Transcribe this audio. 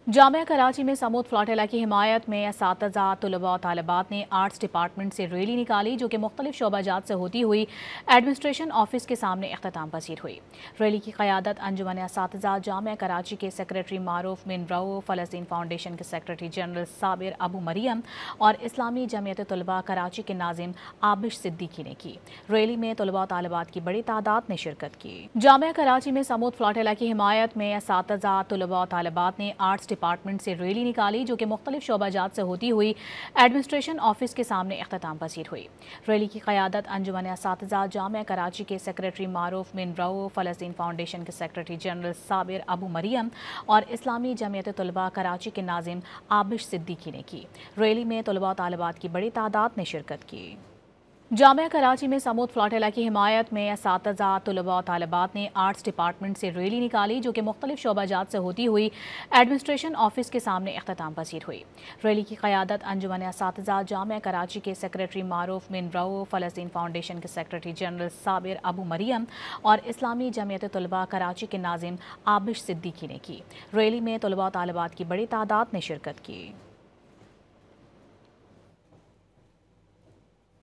जामिया कराची में समूद फ्लॉटिला की हिमायत में असातिज़ा, तलबा और तालिबात ने आर्ट्स डिपार्टमेंट से रैली निकाली जो कि मुख्तलिफ शोबाजात से होती हुई एडमिनिस्ट्रेशन ऑफिस के सामने इख्तिताम पसीर हुई। रैली की क़यादत अंजुमन असातिज़ा जामिया कराची के सेक्रेटरी मारूफ बिन रऊफ, फ़लस्तीन फाउंडेशन के सेक्रेटरी जनरल साबिर अबू मरियम और इस्लामी जमीयत तलबा कराची के नाजिम आबिश सिद्दीकी ने की। रैली में तलबा और तालिबात की बड़ी तादाद ने शिरकत की। जामिया कराची में समूद फ्लॉटिला की हिमायत में असातिज़ा, तलबा और तालिबात ने आर्ट्स डिपार्टमेंट से रैली निकाली जो कि मुख्तलिफ शोबाजात से होती हुई एडमिनिस्ट्रेशन ऑफिस के सामने इख्तिताम पसीर हुई। रैली की क़यादत अंजुमन असातिज़ा जामिया कराची के सेक्रेटरी मारूफ बिन रऊफ, फ़लस्तीन फाउंडेशन के सेक्रेटरी जनरल साबिर अबू मरियम और इस्लामी जमीयत तलबा कराची के नाजिम आबिश सिद्दीकी ने की। रैली में तलबा और तालिबात की बड़ी तादाद ने शिरकत की। जामिया कराची में समूद फ्लॉटिला की हिमायत में असातिज़ा, तलबा और तालिबात ने आर्ट्स डिपार्टमेंट से रैली निकाली जो कि मुख्तलिफ शोबाजात से होती हुई एडमिनिस्ट्रेशन ऑफिस के सामने इख्तिताम पसीर हुई। रैली की क़यादत अंजुमन असातिज़ा जामिया कराची के सेक्रेटरी मारूफ बिन रऊफ, फ़लस्तीन फाउंडेशन के सेक्रेटरी जनरल साबिर अबू मरियम और इस्लामी जमीयत तलबा कराची के नाजिम आबिश सिद्दीकी ने की। रैली में तलबा और तालिबात की बड़ी तादाद ने शिरकत की।